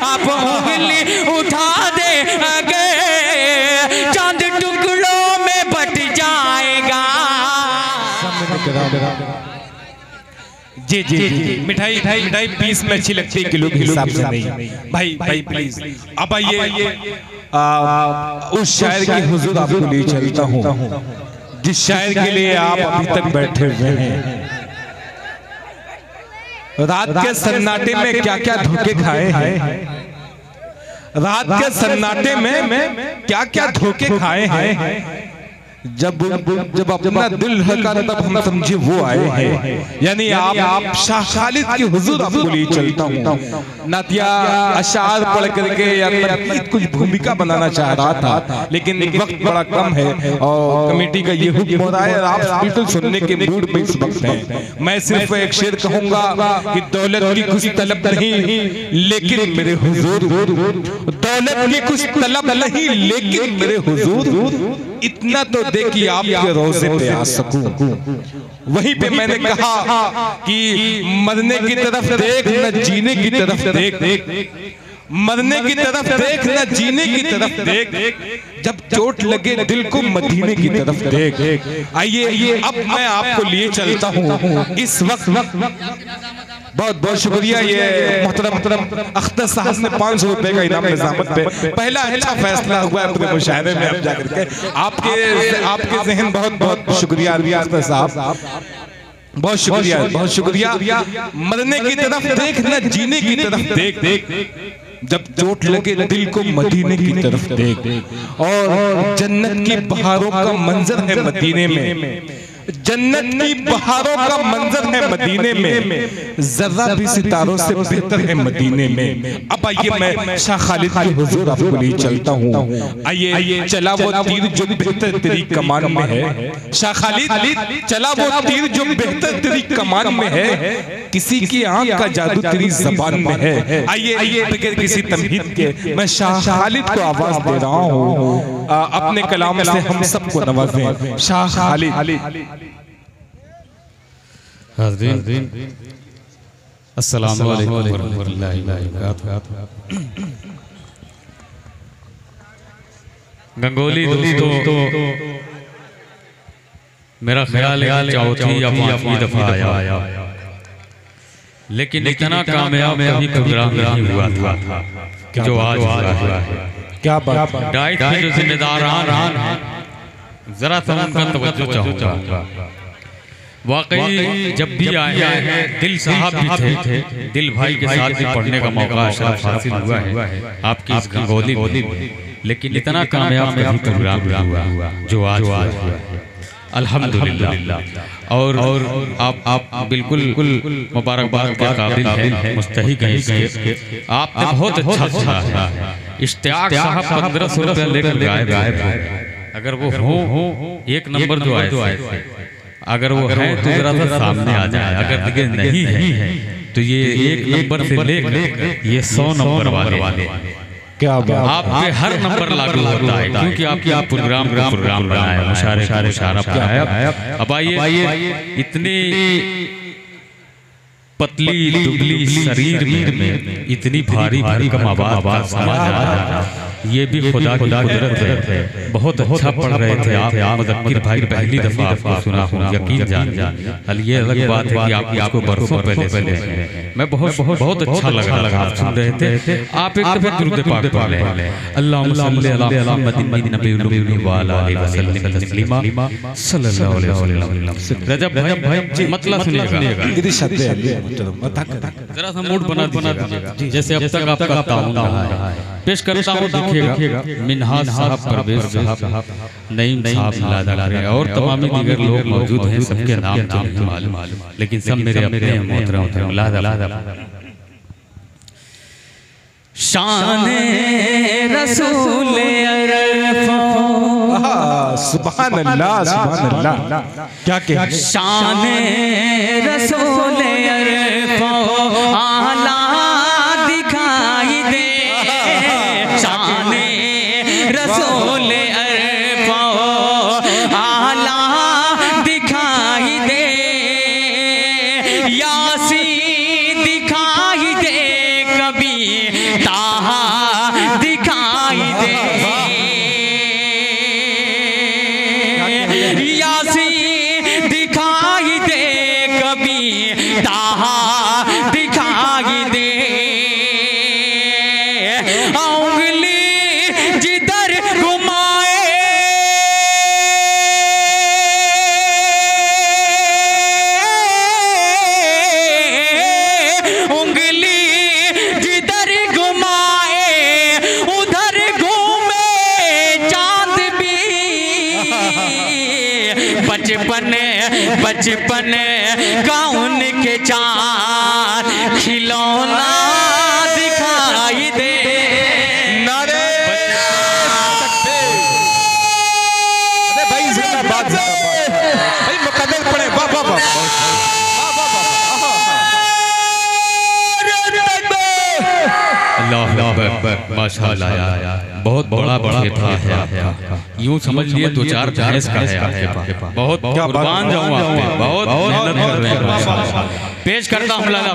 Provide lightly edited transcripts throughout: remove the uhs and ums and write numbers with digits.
आप उंगली उठा दे अगे चांद टुकड़ों में बट जाएगा। जी जी जी मिठाई मिठाई पीस में अच्छी लगती है, किलो के हिसाब से नहीं। भाई भाई प्लीज अब आइए उस शायर की हुजूर आपको ले चलता हूँ जिस शायर के लिए आप अभी तक बैठे हुए हैं। रात के सन्नाटे में क्या क्या धोखे खाए हैं, रात के सन्नाटे में क्या क्या धोखे खाए हैं। जब अपना दिल हका तब हम समझे वो आए हैं। यानी आप शाह खालिद की हुजूर आपको लिए चलता हूँ। नातिया अशार पढ़ करके या तनकीद कुछ भूमिका बनाना चाह रहा था, लेकिन वक्त बड़ा कम है और कमेटी का ये हुक्म हो रहा है और आप बिल्कुल सुनने के मूड में इस वक्त हैं। मैं सिर्फ एक शेर कहूंगा कि दौलत की कुछ तलब नहीं लेकिन मेरे हुजूर, दौलत की कुछ तलब नहीं लेकिन मेरे हुजूर इतना तो देखिए आपके रोज़े पे आ सकूं। वहीं पे मैंने कहा कि मरने की तरफ देख न जीने की तरफ देख, मरने की तरफ देख न जीने की तरफ देख, जब चोट लगे दिल को मदीने की तरफ देख। आइए अब मैं आपको लिए चलता हूँ इस वक्त। बहुत बहुत शुक्रिया। ये मोहतरम अख्तर साहब ने 500 रुपए का इनाम निजामत पे पहला अच्छा फैसला हुआ है अपने मुशायरे में। अब जाकर के आपके जहन बहुत बहुत शुक्रिया अख्तर साहब, बहुत शुक्रिया बहुत शुक्रिया। मरने की तरफ देख न जीने की तरफ देख, जब चोट लगे दिल को मदीने की तरफ देख। और जन्नत की बहारों का मंजर है मदीने में, जन्नत की बहारों का मंजर है मदीने में, जरा भी सितारों से बेहतर है मदीने में। अब आइए मैं शाह खालिद की हुजूर आपको लिए चलता हूँ। आइए चला वो तीर जो बेहतर तेरी कमान में है, शाह खालिद चला वो तीर जो बेहतर तेरी कमान में है, किसी की आंख का जादू तेरी जबान में है। आइए बगैर किसी तमहीद के मैं शाह खालिद को आवाज दे रहा हूँ, अपने कलाम से हम सबको नवाजें। शाह खालिद। हाज़रीन अस्सलामु अलैकुम वरहमतुल्लाहि वबरकातुहू। गंगोली दोस्तों, मेरा ख्याल है चौथी या पांचवी दफा आया, लेकिन इतना कामयाब कभी प्रोग्राम नहीं हुआ था जो आज हुआ है। क्या बात। डाइट के जो जिम्मेदारान जरा सा उनका तवज्जो चाहूंगा। वाकई जब भी आए हैं दिल साहब भी थे, दिल भाई के साथ भी पढ़ने का मौका शरफ हासिल हुआ है आपकी इस गंगोली में, लेकिन इतना कामयाब कभी प्रोग्राम हुआ जो आज हुआ है। अल्हम्दुलिल्लाह। और आप बिल्कुल मुबारकबाद के काबिल हैं, मुस्तहिक हैं इसके। आपने बहुत अच्छा सुना है। इश्तियाक साहब 1500 रुपया लेकर गायब है। अगर वो हो एक नंबर जो आए थे, अगर वो है तो जरा सा सामने आ जाए, अगर नहीं है तो ये एक नंबर से लेकर ये 100 नंबर वाले क्या आप पे हर नंबर लागू होता है, क्योंकि आपकी प्रोग्राम बनाया, मुशायरा बनाया। अब आइए इतनी पतली दुबली शरीर में इतनी भारी भरकम आवाज समझ आ रहा है, ये भी खुदा की कुदरत है। बहुत अच्छा पढ़ रहे थे आप मुज़क्किर भाई, पहली दफा आपको सुना हूँ, यकीन जान। ये अलग बात है कि आपको बरसों पहले मैं बहुत अच्छा लगा आप सुन रहे थे। आप एक दफा दुरूद पाक पढ़ लें, अल्लाहुम्मा सल्ली अला मुहम्मदिन नबिय्यिल व अला आलिहि वसल्लम तस्लीमा सल्लल्लाहु अलैहि वसल्लम। रजब भाई मतलब सुनिएगा, जरा सा मूड बना दीजिएगा, जैसे अब तक आपका ताउन रहा है। पेश करता हूँ, देखिएगा मिन्हाज साहब, परवेज साहब, नईम साहब और तमाम दीगर लोग मौजूद हैं। सबके नाम तो नहीं मालूम, लेकिन सब मेरे अपने मोहतरम लादा। शाने रसूल सुभान अल्लाह, सुभान अल्लाह। क्या कह शाने रसूल आला दिखाई दे, शाने रसूल आला दिखाई दे, यासीन दिखाई दे, कभी उंगली जिधर घुमाए बचपन गाउन के चाँद खिलौना दिखाई दे। नारे अरे भाई जिंदाबाद भाई मुकद्दर पड़े वाह वाह वाह अल्लाह अकबर माशाअल्लाह बहुत बड़ा खेत है। यूं समझ लिए 2-4 भैंस का है आपके पास। बहुत कुर्बान जाऊं आप पे, बहुत मेहनत कर रहे हैं। पेश करता हूं लाला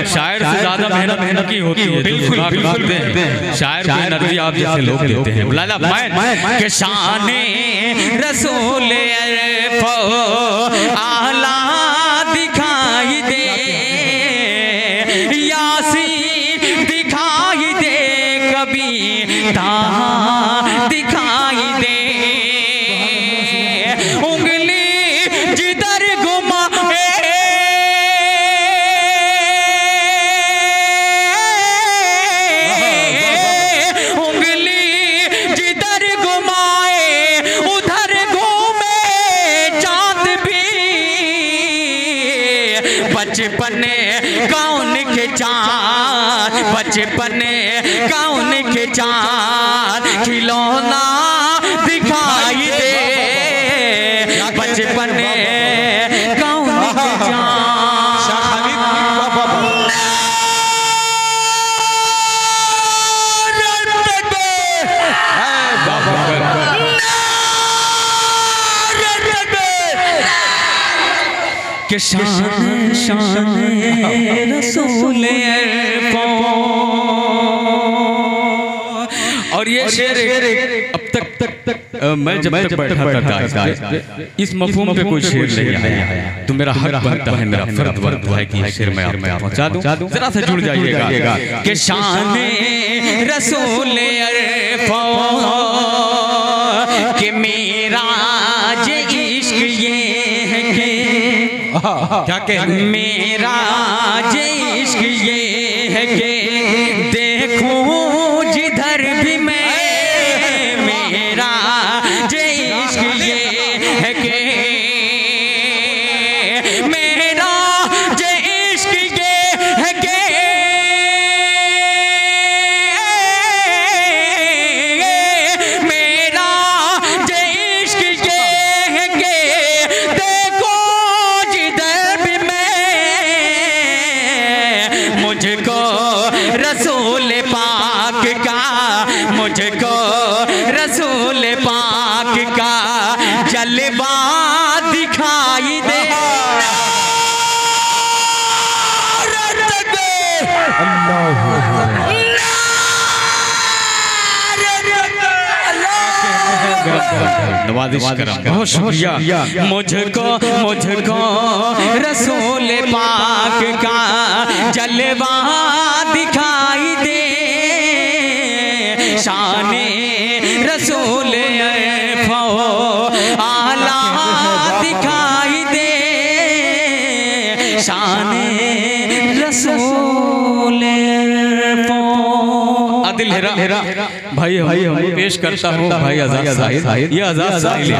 शायर से ज्यादा मेहनत की होती है। बिल्कुल शायर को एनर्जी आप जैसे लोग देते हैं। लाला मैं के शाने रसूल आला दिखाई दे, यासीन दिखाई दे, कभी दिखाई दे, उंगली जिधर घुमाए उंगली जिधर घुमाए उधर घूमे चांद भी। बचपन कौन के चांद, बचपन कौन के चांद खिलौना दिखाई दे, बचपन कौन के चांद। के शान शान रसूल और ये शेर अब तक मैं जब तक बैठा था इस मफहूम पे कोई शेर नहीं आया, तो मेरा हक बनता है, मेरा फर्ज बनता है कि ये शेर मैं आप में पहुंचा दूं। जरा से जुड़ जाइएगा कि शान रसूल कि मेरा जे इश्क ये है कि क्या कहेंगे? मेरा जे इश्क ये है कि देखूं जिधर भी मैं, मेरा जे इश्क ये है कि मेरा जे इश्क ये है कि मेरा जे इश्क ये है कि देखो जिधर भी मैं, मुझको रसूल पाक का, मुझको रसूल पाक का जलवा दिखाई दे। नवाजिश करम, बहुत शुक्रिया। मुझको रसूल पाक का जलवा दिखाई दे, शाने रसूल आला दिखाई दे, शाने रसूल आदिल हेरा भाई हम पेश करता हूँ भाई आजाद साहिल। ये आजाद साहिल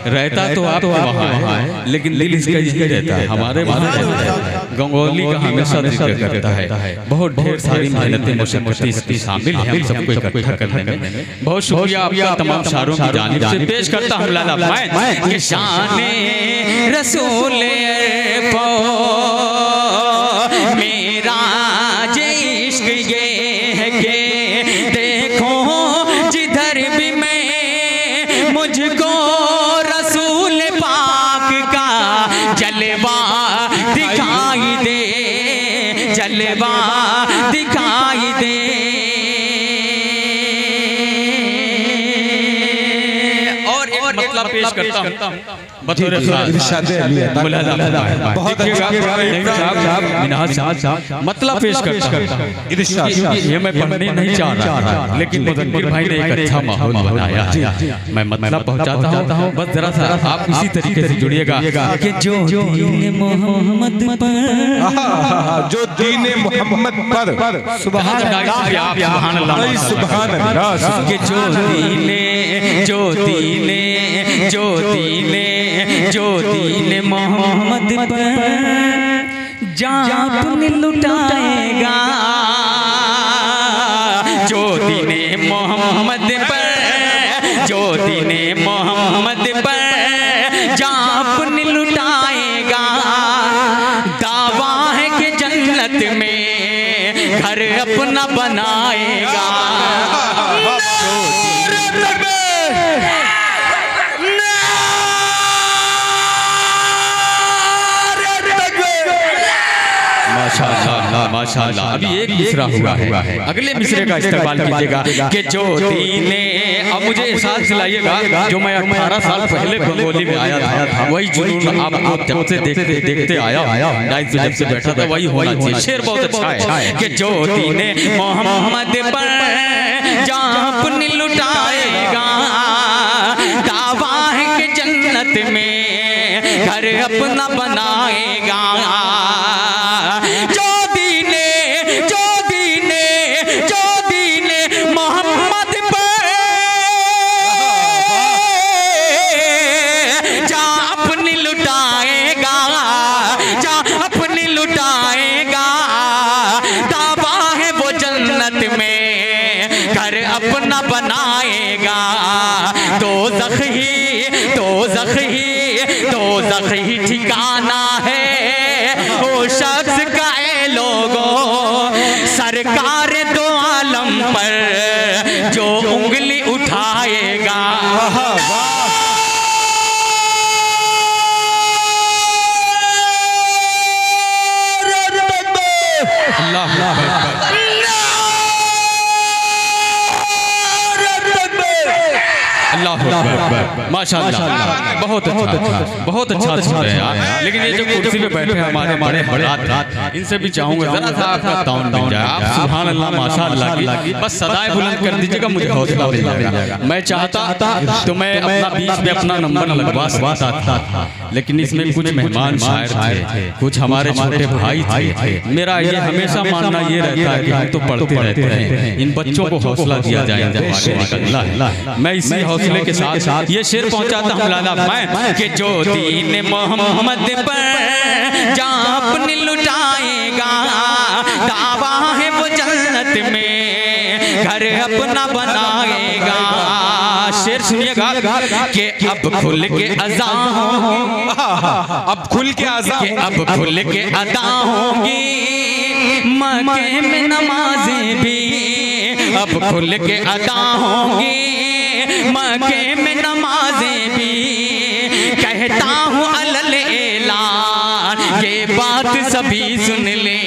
रहता तो आप वहाँ है, लेकिन दिल इसका यही रहता है, हमारे वहाँ रहता है। गंगोली का हमेशा जिक्र करता है, बहुत ढेर सारी मेहनतें मुशक्कतें इसकी शामिल हैं हम सबको इकट्ठा करने में। बहुत शुक्रिया आपका तमाम शायरों की जानिब से। पेश करता हूँ लाला मैं कि शाने रसूल मेरा जे इश्क ये है कि देखो जिधर भी मैं, मुझको रसूल पाक का जलवा दिखाई दे, जलवा दिखाई दे। और मतलब पेश करता हूँ बतौर मतलब पेश करता हूँ। ये मैं पढ़ने नहीं चाह रहा, लेकिन मुदब्बिर भाई ने एक अच्छा माहौल बनाया है, मैं मतलब पहुँचाता हूँ। बस जरा सा आप इसी तरीके से जुड़िएगा कि जो दीन मोहम्मद पर, जो दीन मोहम्मद पर, सुभान अल्लाह, सुभान अल्लाह, कि जो दीन मोहम्मद पर जान लुटाएगा, जो दीन मोहम्मद पर, जो दीन मोहम्मद पर जान लुटाएगा, दावा है कि जन्नत में घर अपना बनाएगा। माशाअल्लाह। अभी एक मिसरा हुआ है, अगले मिसरे का इस्तेमाल कीजिएगा कि जो दीने, अब मुझे एहसास दिलाइएगा जो मैं 18 साल पहले बंगोली में आया था, वही जुनून आप जब से देखते आया, जब से बैठा था वही होना चाहिए। शेर बहुत अच्छा है कि जो दीने मोहम्मद पर जान लुटाएगा, दावा है कि जन्नत में घर अपना बनाएगा, जो दीने मोहम्मद पर जा अपनी लुटाएगा, जा अपनी लुटाएगा, दावा है वो जन्नत में घर अपना बनाएगा। दोज़ख ही ठिकाना है वो शख्स का ए लोगों, सरकार दो आलम पर जो उंगली उठाएगा। माशाअल्लाह, बहुत अच्छा सुन रहे हैं आप। लेकिन ये जो कुर्सी पे बैठे हमारे बड़े हाथ, इनसे भी चाहूंगा जरा सा आपका ताउन मिल जाए। आप सुभान अल्लाह माशाअल्लाह की बस सदाएं बुलंद कर दीजिएगा, मुझे हौसला मिल जाएगा। मैं चाहता तो मैं अपना बीच में अपना नंबर लगवा सकता था, लेकिन इसमें कुछ मेहमान शायर थे, कुछ हमारे छोटे भाई थे। मेरा ये हमेशा मानना ये रहता है कि हम तो पढ़ते रहते हैं, इन बच्चों को हौसला दिया जाए। मैं इसी हौसले के साथ ये शेर पहुंचाता हूँ लाला मैं कि जो दीन मोहम्मद पर जान लुटाएगा, दावा है वो जन्नत में घर अपना बनाएगा। शेर सुनिएगा कि अब खुल के अज़ा होंगी, अब खुल के अज़ा, अब खुल के अदा होंगी, मक्के में नमाजें भी अब खुल के अदा होंगी, मक्के में नमाजें भी। कहता हूँ अलल ऐलान ये बात सभी सुन ले,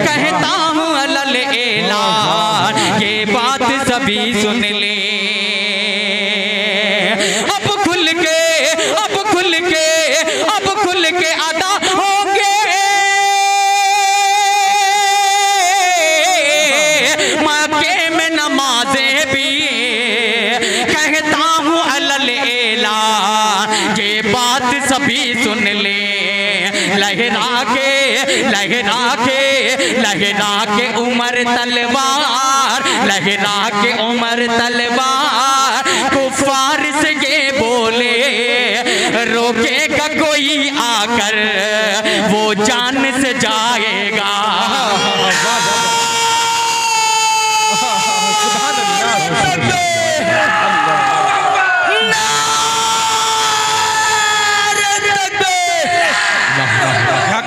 कहता हूँ अलल ऐलान ये बात सभी सुन ले। अब खुल के अदा होंगे, मक्के में नमाजें भी। कहता हूँ अलल ऐलान ये बात सभी सुन ले। लहरा के उमर तलवार, लहरा के उमर तलवार, कुफार से ये बोले रोकेगा कोई आकर वो जान से जाएगा।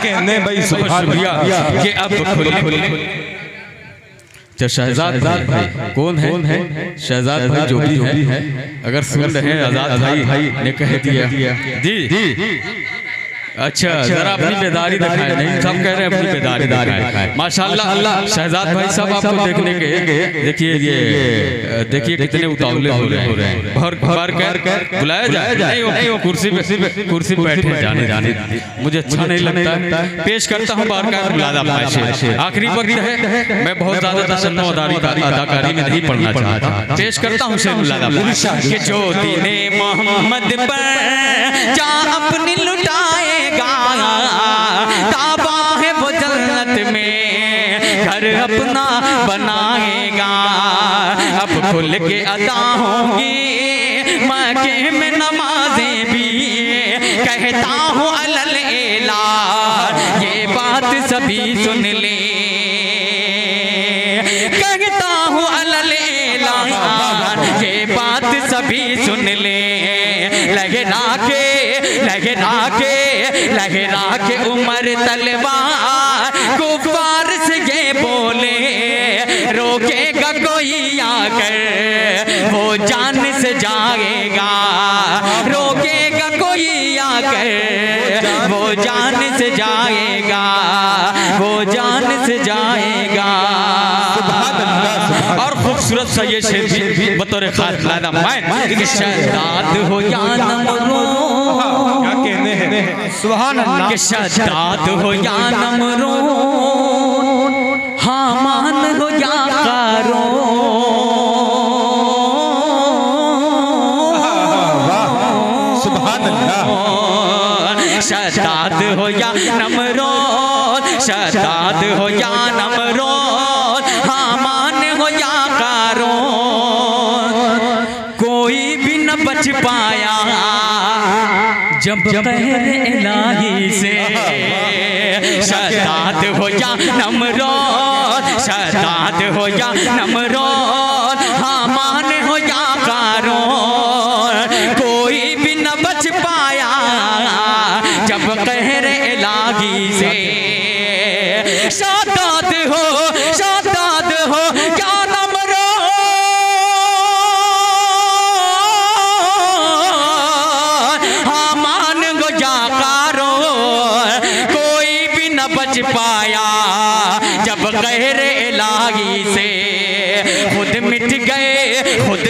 कहने भाई शुक्रिया कि अब शहजाद भाई कौन है? शहजाद भाई जो भी है, अगर सुन रहे हैं आजाद भाई ने कह दिया जी अच्छा जरा अपनी बेदारी दिखाएं। नहीं सब कह रहे हैं अपनी बेदारी दिखाएं। माशाल्लाह शहजाद भाई साहब आपको देखने के देखिए ये देखिए कितने उतावले हो रहे हैं। भर कर बुलाया जाए नहीं वो कुर्सी पे बैठे जाने मुझे अच्छा नहीं लगता। पेश करता हूँ बारकात मुलादा पाशे। आखिरी वक्त है, मैं बहुत ज्यादा तसन्नो अदाकारी में नहीं पढ़ना चाहता। पेश करता हूँ शेर मुलादा कि जो दीने मोहम्मद पर जा अपनी लुटाएगा, ताबा है वो जन्नत में घर अपना बनाएगा। अब खुल के अदा होंगी मक्के में नमाजें भी, कहता हूँ अलल एला ये बात सभी सुन ले। कहता हूँ अलल एला ये बात सभी सुन ले। लहरा के उमर तलवार कुफार से ये बोले, रोकेगा कोई आकर वो जान से जाएगा। रोकेगा कोई आकर वो जान से जाएगा, वो जान से जाएगा। और खूबसूरत सा ये शेर भी बतौर खास लादा मैं शहजाद हो या नमरो, क्या कहने हैं सुभान अल्लाह। शहजाद हो या नमरो, हामान हो या कारो, सुभान अल्लाह। शहजाद हो या नमरो, शहजाद हो या नमरो, हामान हो या कारो, कोई भी न बच पाया जब कहर इलाही से। शहजाद हो या नमरोद, शहजाद हो या नमरोद, हामान हो या कारोन, कोई भी न बच पाया जब कहर इलाही से। शहजाद हो या पाया जब गैर इलाही से। खुद मिट गए खुद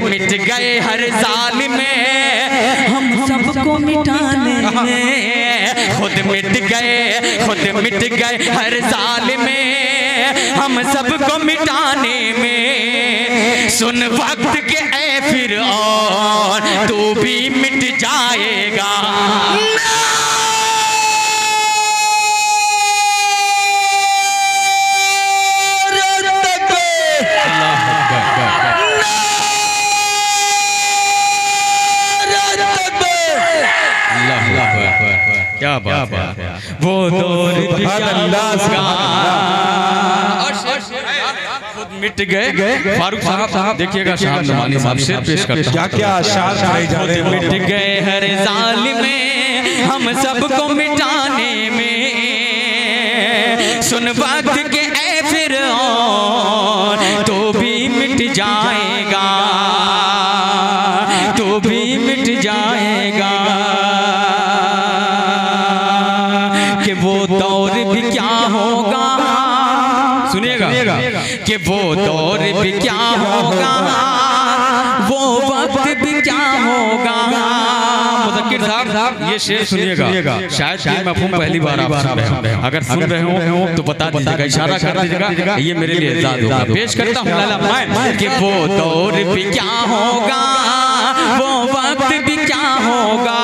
मिट गए हर जालिम में हम सबको मिटाने में। खुद मिट गए हर जालिम में हम सबको मिटाने में। सुन वक्त के ऐ फिर और तू भी मिट जाएगा। क्या बात है। वो दौर खुद मिट गए। फारूक साहब देखिएगा, शाह नमानी साहब से पेश करते क्या क्या अशार गाए जा रहे हैं। मिट गए हर जालिम में हम सबको मिटाने में। सुन वक्त के ऐ फिर तो भी मिट जाएगा, तो भी मिट जाएगा। कि वो दौर भी क्या होगा, सुनिएगा कि वो दौर भी क्या होगा, वो वक्त भी क्या होगा। मुज़क्किर साहब ये शेर सुनिएगा, शायद ये मफ़हूम पहली बार आप सुन रहे हो। अगर सुन रहे हो तो बता दीजिएगा, इशारा कर दीजिएगा, ये मेरे लिए इज़ाद होगा। पेश करता हूँ लाला मैं कि वो दौर भी क्या होगा, वो वक्त भी क्या होगा,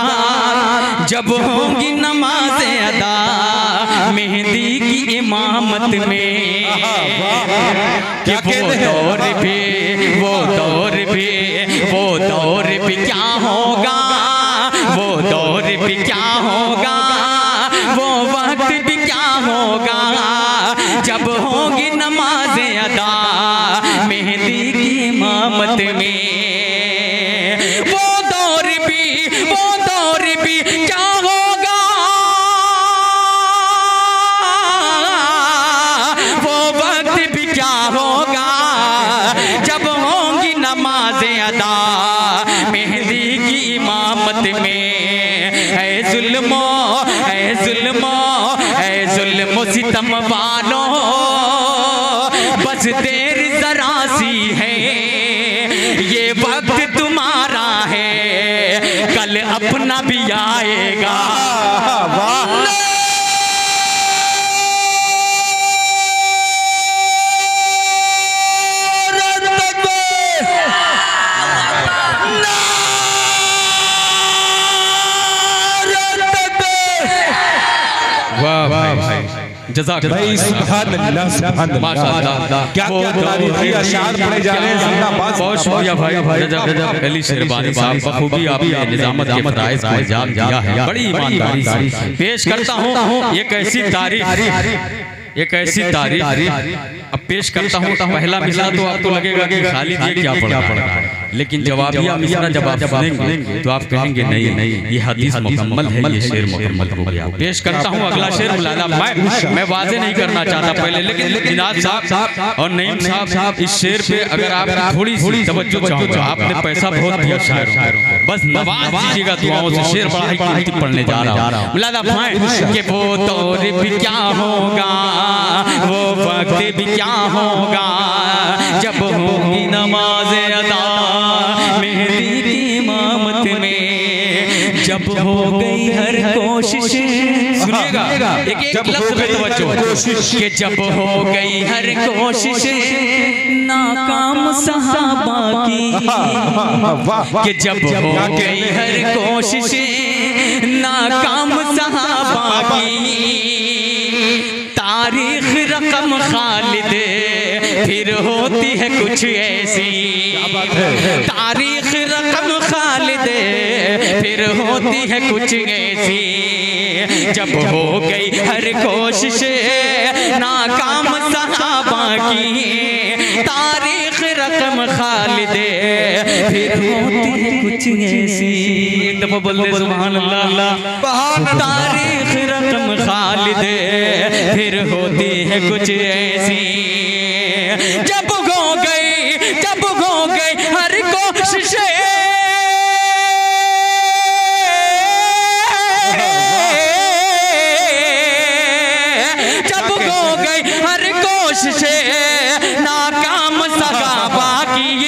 जब होंगी नमाज़े अदा मेहंदी की इमामत में। कि वो दौर भी क्या होगा, वो दौर भी क्या होगा, वो वक्त भी क्या होगा, जब होंगी नमाज़े अदा मेहंदी की इमामत में। वो दौर भी क्या होगा, वो वक्त भी क्या होगा, जब होंगी नमाज़े अदा मेहंदी की इमामत में। ऐ सितम वालों बस देर जरा सी है, ये वक्त तुम्हारा है कल अपना भी आएगा। वाह भाई, जज़ाक भाई, सुभान अल्लाह, सुभान अल्लाह, माशाअल्लाह, क्या क्या तारीफ़ी अशार पढ़े जा रहे हैं। जिंदाबाद, बहुत शुक्रिया भाई, गजब। अली शेरबानी साहब बखूबी आपने निजामत के फराइज़ को अंजाम दिया है, बड़ी ईमानदारी से पेश करता हूँ। एक ऐसी तारीख, एक ऐसी तारीख अब पेश करता हूँ। पहला मिसरा तो आपको लगेगा कि खाली ये क्या पढ़ रहा है, लेकिन जवाबिया मिसरा जब आप सुनेंगे तो आप कहेंगे नहीं नहीं, ये हदीस मुकम्मल है, ये शेर मुकम्मल हो गया। पेश करता हूँ अगला शेर। मौलाना मैं वाज़े नहीं करना चाहता पहले, लेकिन जिनाद साहब और नईम साहब इस शेर पे अगर आप थोड़ी सी तवज्जो चाहूँगा, आपने पैसा बहुत दिया शायरों को, बस नवाज दीजिएगा दुआओं से। शेर बड़ा ही कीमती पढ़ने जा रहा हूँ। मौलाना कि वो दौर भी क्या होगा, वो वक्त भी क्या होगा, जब होगी नमाज अदा मेहदी की इमामत में, जब हो गई हर कोशिश। सुनिएगा एक लफ्ज़ पे तवज्जो, कि जब हो गई हर कोशिश नाकाम सहाबा की, कि जब हो गई हर कोशिश नाकाम सहाबा की, तारीख रकम खालिद फिर होती है कुछ ऐसी, तारीख रकम खालिद फिर होती है कुछ ऐसी, जब हो गई हर कोशिश नाकाम सहाबा की, तारीख रकम खालिद फिर होती है कुछ ऐसी। एक दफा बोल दे सुभान अल्लाह। तारीख रकम खालिद फिर होती है कुछ ऐसी, जब हो गई हर कोशिश, जब हो गई हर कोशिश नाकाम सहाबा की,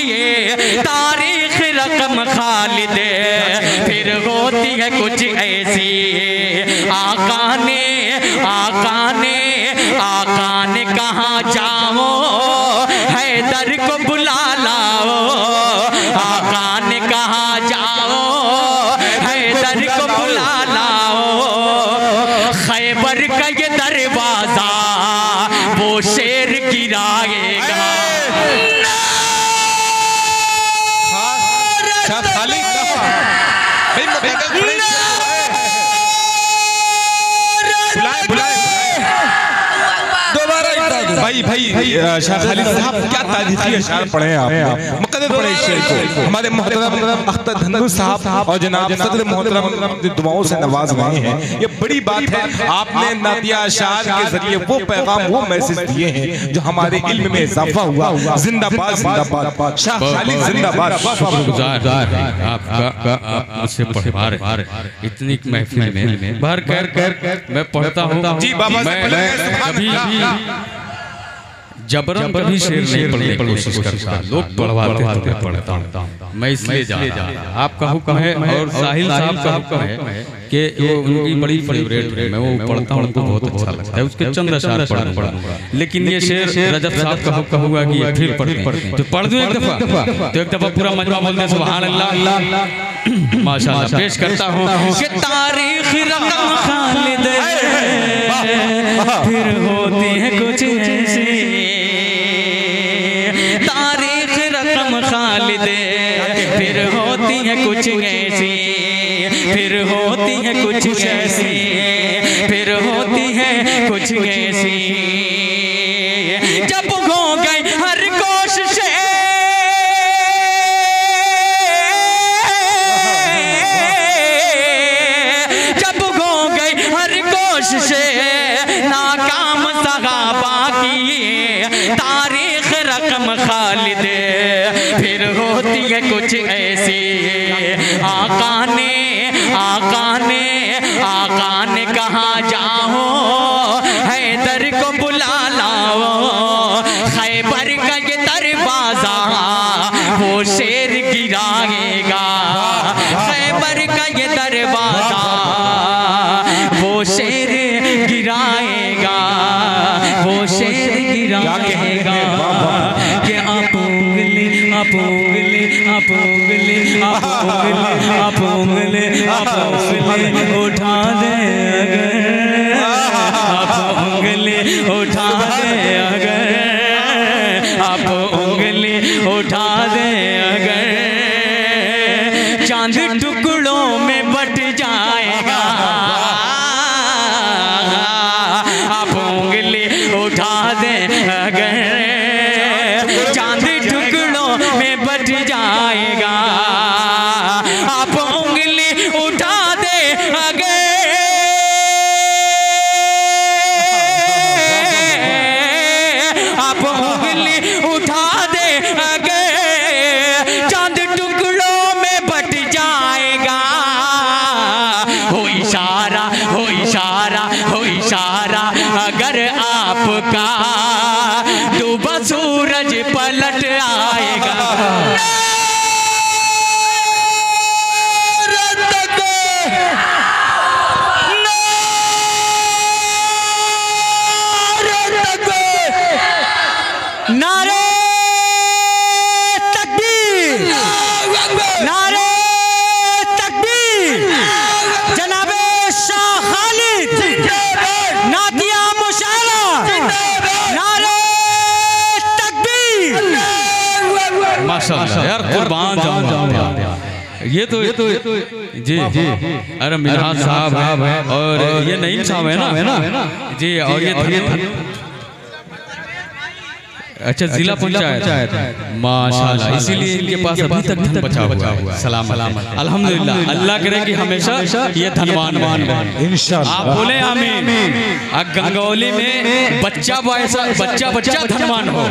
तारीख रकम खालिद फिर होती है कुछ ऐसी। आका ने कहा जाओ हैदर को बुला लाओ, आका ने कहा जाओ हैदर को बुला लाओ, खैबर का ये दरवाजा वो शेर गिराएगा। भाई शाह खालिद साहब, क्या तारीखी अशार पढ़े हैं आपने, मुक़द्दर पढ़े इस शेर को। हमारे मोहतरम अख्तर धन्नू साहब और जनाब सदर मोहतरम दुआओं से नवाज गए हैं, ये बड़ी बात है। आपने नातिया अशार के जरिए वो पैगाम, वो मैसेज दिए हैं जो हमारे इल्म में इजाफा हुआ। जिंदाबाद, जिंदाबाद, शाह खालिद जिंदाबाद। मुझसे पढ़वा रहे इतनी महफिल में भर कर मैं पढ़ता हूँ जी बाबा। कभी जबरन कभी शेर नहीं पढ़ने की कोशिश करता, लोग पढ़वाते तो मैं पढ़ता हूँ। मैं इसलिए जा रहा हूँ, आपका हुक्म है और साहिल साहब का हुक्म है कि वो उनकी बड़ी फेवरेट है, मैं वो पढ़ता हूँ, उनको बहुत अच्छा लगता है, उसके चंद अशार पढ़ूंगा। लेकिन ये शेर रजब साहब का हुक्म हुआ कि फिर पढ़ते तो पढ़ दूं एक दफा, तो एक दफा पूरा मजमा बोलते सुभान अल्लाह माशाअल्लाह। पेश करता हूँ कि तारीख रकम खालिद फिर होती है कुछ ऐसी, तारीख रकम खालिद फिर होती है कुछ ऐसी, फिर होती है कुछ ऐसी, फिर होती है कुछ ऐसी, जब हो गई हर कोशिश, जब हो गई हर कोशिश नाकाम सहाबा की, तारीख रकम खालिद फिर होती है कुछ ऐसी। आका ने कहा जाओ हैदर ये दरवाजा वो शेर गिराएगा, खैबर का ये दरवाजा वो शेर गिराएगा, वो शेर गिराएगा। कि आप उंगली आप उंगली आप उंगली आप उंगली आप उंगली आप उंगली उठा दे अगर, आप उंगली उठा दे अगर, आप उंगली उठा दे अगर, चांद टुकड़ों में बट जाएगा। आप उंगली उठा दे अगर, चांद टुकड़ों में बट जाएगा। आप उंगली उठा दे अगर, आप उंगली उठा दे अगर, चांद टुकड़ों में बट जाएगा। हो इशारा हो इशारा हो इशारा अगर आपका, डूबा सूरज पलट आएगा। नारे तकबीर, नारे तकबीर, जनाबे शाह खालिद नातिया मुशायरा, नारे तकबीर। माशाअल्लाह यार, कुर्बान जाऊंगा। ये तो जी जी, अरे मिनहाज साहब है और ये नईम साहब है ना जी, और ये अच्छा जिला पंचायत माशाल्लाह, इसीलिए इनके पास अभी तक धन बचा हुआ है। सलाम अल्हम्दुलिल्लाह, अल्लाह करे कि हमेशा ये धनवान बने इंशाअल्लाह। आप बोले आमीन। गंगौली में बच्चा बच्चा धनवान हो,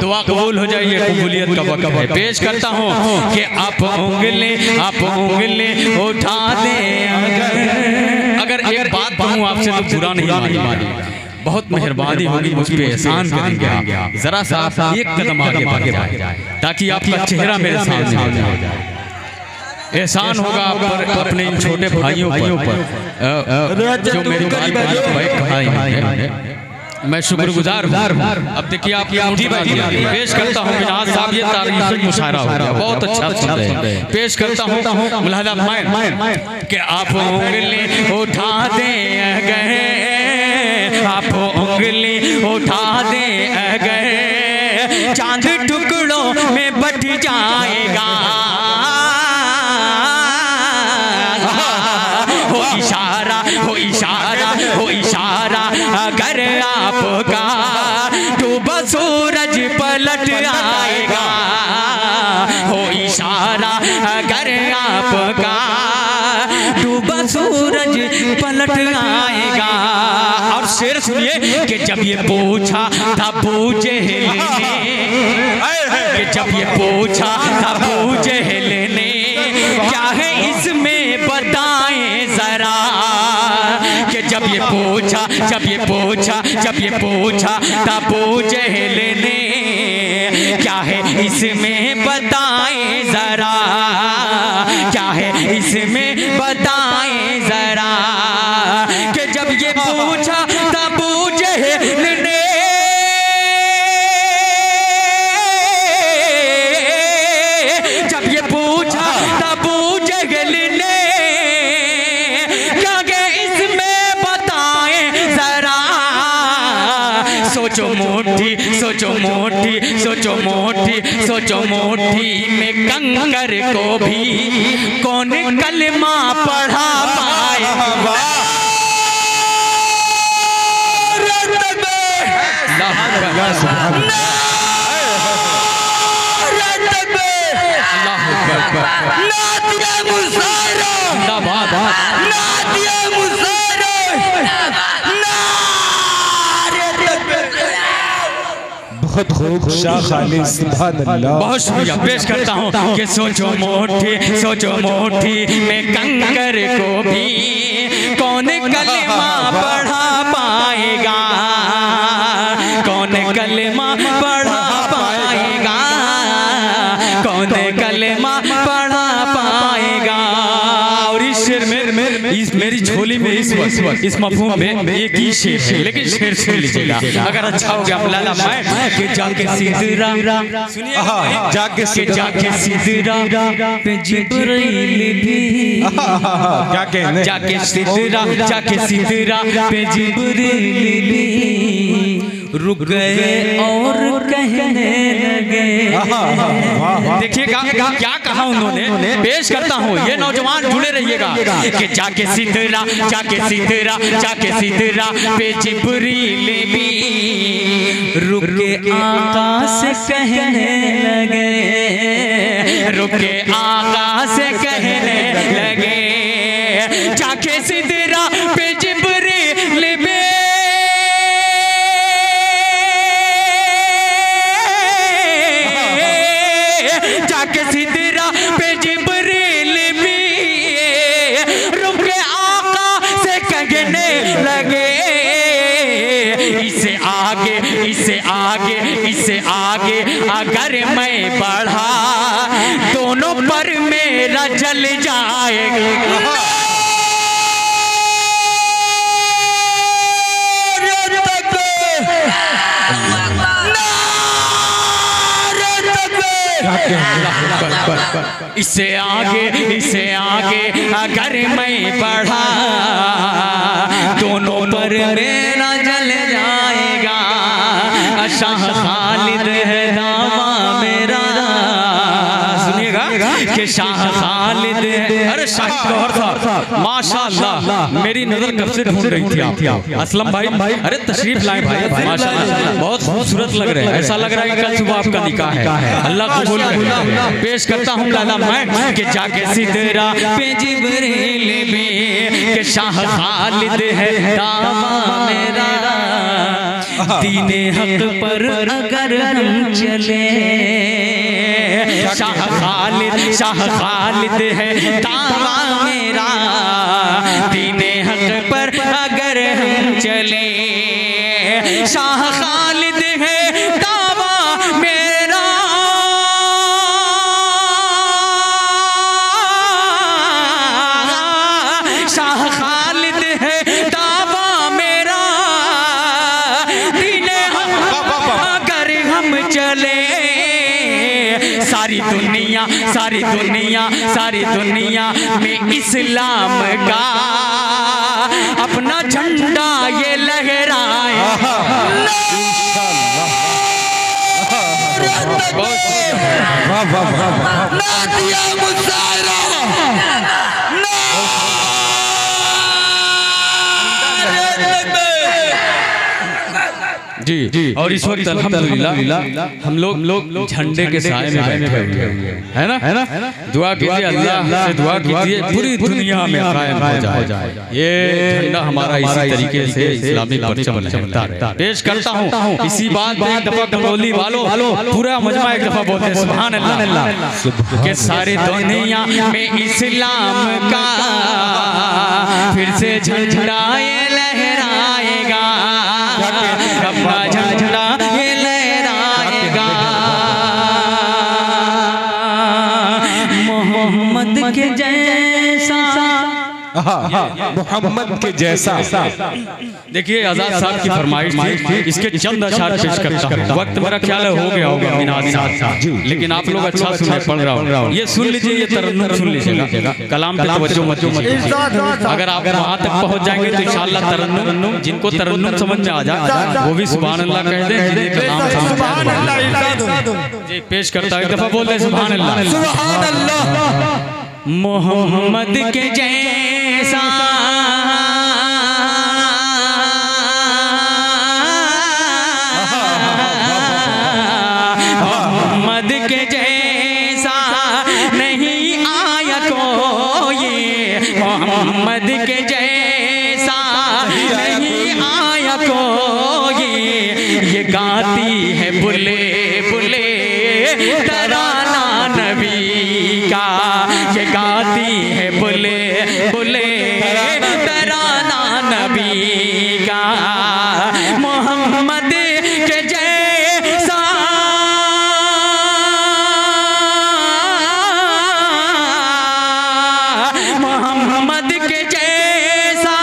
दुआ कबूल हो जाए, ये कबूलियत का वक्त है। पेश करता हूँ कि आप उंगली उठा दे अगर एक बात कहूँ आपसे तो बुरा नहीं मानी, बहुत मेहरबानी होगी, मुझ पे एहसान करेंगे आप, जरा सा एक कदम आगे बढ़ जाए ताकि आपका चेहरा मेरे सामने आ जाए। एहसान होगा आप पर, अपने इन छोटे भाइयों पर जो मेरी भाई मैं शुक्रगुजार हूँ। अब देखिए आप पेश करता हूँ मिनहाज साहब, ये तारीफ मुशायरा हो गया, बहुत अच्छा सुन रहे हैं। पेश करता हूँ मुलाहिदा कि आप उंगली उठा दे अगर, आप उंगली उठा दे अगर, चांद टुकड़ों में बट जाएगा। हो इशारा हो इशारा हो इशारा अगर आपका, डूबा सूरज पलट आएगा। हो इशारा अगर आपका, डूबा सूरज पलट आएगा। और शेर सुनिए कि जब ये पूछा था अबू जहल ने, कि जब ये पूछा था अबू जहल ने, क्या है इसमें बताएं जरा। कि जब ये पूछा था अबू जहल ने, क्या है इसमें बताएं जरा, क्या है इसमें बताएं जरा। कि जब ये पूछा था अबू जहल ने, जब ये पूछा था अबू जहल ने, क्या के इसमें बताएं जरा। सोचो मोटी सोचो मोटी सोचो मोटी सोचो मोटी में कंकर को भी कौन कलमा पढ़ा पाए। बहुत खूब शाह खालिद, सुभान अल्लाह। बहुत शुक्रिया। पेश करता हूँ कि सोचो मोटी में कंकर को भी कौन कलमा पढ़ा पाएगा, कौन कलमा पढ़ा पाएगा। इस मफहूम में एक ही शेर है, लेकिन शेर सुन लीजिएगा अगर अच्छा हो गया। लाला मैं के जाके सिदरा सुनिएगा, जाके सिदरा पे जिब्रील भी क्या कहने, जाके सिदरा पे जिब्रील भी रुक गए और कहने लगे। देखिएगा क्या कहा उन्होंने, पेश करता हूँ, ये नौजवान जुड़े रहिएगा कि जाके सिदरा पे जिब्रील भी रुक के आका से कहने लगे, रुक के आका से कहने लगे, जाके सिदरा पे जिब्रील भी सिदरा पे जिब्रील भी रुक के आका से कहने लगे, इससे आगे अगर मैं बढ़ा दोनों पर मेरा जल जाएगा। इससे आगे अगर मैं बढ़ा दोनों पर मेरा जल जाएगा। शाह खालिद है दावा मेरा, सुनिएगा कि शाह खालिद है। अरे शाहिद गौहर साहब माशाअल्लाह, मेरी नजर कब से ढूंढ रही थी आप। असलम भाई अरे तशरीफ लाए भाई, माशाअल्लाह बहुत खूबसूरत लग रहे हैं, ऐसा लग रहा है कि कल सुबह आपका निकाह है। अल्लाह कबूल करे। पेश करता हूँ लाला मैं कि जाके सिदरा पे जिब्रील भी के शाह खालिद है दावा मेरा। दीने हक पर अगर हम चले, शाह खालिद है दावा मेरा। दीने हक पर अगर हम चले, शाह खालिद है दावा मेरा। शाह खालिद है दावा मेरा। दीने हक अगर हम चले, सारी दुनिया में इस्लाम का अपना झंडा ये लहराए। जी और इस वक्त अल्हम्दुलिल्लाह हम लोग झंडे के साए में बैठे हुए हैं, है ना। दुआ कीजिए, अल्लाह से दुआ कीजिए पूरी दुनिया में कायम हो जाए ये झंडा हमारा, इसी तरीके से इस्लामी परचम लहराता रहे। पेश करता हूँ इसी बात पे एक दफा कमरोली वालों पूरा मजमा एक दफा बोलते हैं सुभान अल्लाह के सारी दुनिया में इस्लाम का फिर से झंडा ये लहराएगा, अपना झंडा ये लहराएगा। मोहम्मद के जैसा, मोहम्मद के जैसा। देखिए आजाद साहब की फरमाइश थी, इसके चंद अशार पेश करता हूं। वक्त मेरा ख्याल होगा लेकिन आप लोग अच्छा सुने, पढ़ रहा हूँ, ये सुन लीजिए, ये तरन्नुम सुन लीजिएगा, कलाम पे तवज्जो मत कीजिए। अगर आप वहां तक पहुंच जाएंगे तो इंशाअल्लाह तरन्नुम, जिनको तरन्नुम समझ में आ जाए वो भी सुभान अल्लाह कह दें, कलाम जी पेश करता है। एक दफा बोल दे सुभान अल्लाह, सुभान अल्लाह। मोहम्मद के जैसा मोहम्मद के जैसा नहीं आया कोई, मोहम्मद के जैसा नहीं आया कोई। ये गाती है बुले बुले तराना नबी का, ये गाती है बुले बुले तराना नबी का। मोहम्मद के जैसा मोहम्मद के जैसा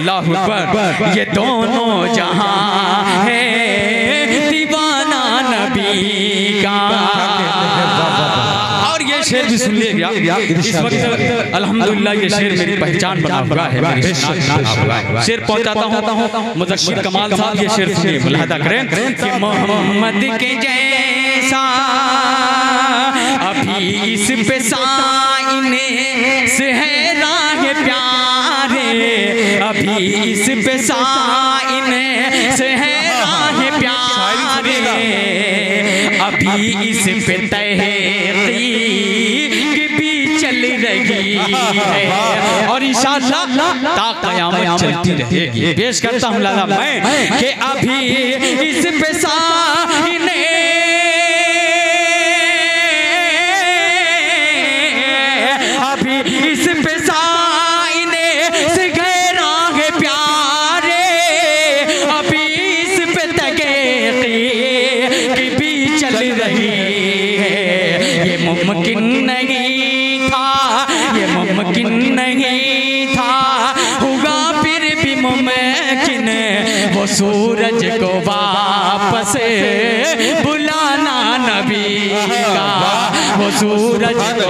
अल्लाहु अकबर। ये दोनों जहां है दीवाना नबी का। और ये शेर भी सुन लीजिएगा। इस वक्त अल्हम्दुलिल्लाह ये शेर मेरी पहचान बना हुआ है, मेरी शेर पहुंचाता हूँ। मुज़क्किर कमाल साहब ये शेर सुनिए, मुलाहिदा करें कि मोहम्मद के जैसा अभी इस पे साइने से है राह प्यारे, अभी इस पे साइने से है राह प्यारे, अभी इस पे तहकीक भी चल रही है और इंशाअल्लाह ता क़यामत चलती रहेगी। पेश करता हूँ लाला मैं कि अभी इस पे साइने मुमकिन नहीं था, ये मुमकिन नहीं था, होगा फिर भी मुमकिन वो सूरज को वापस बुलाना नबी का, वो सूरज को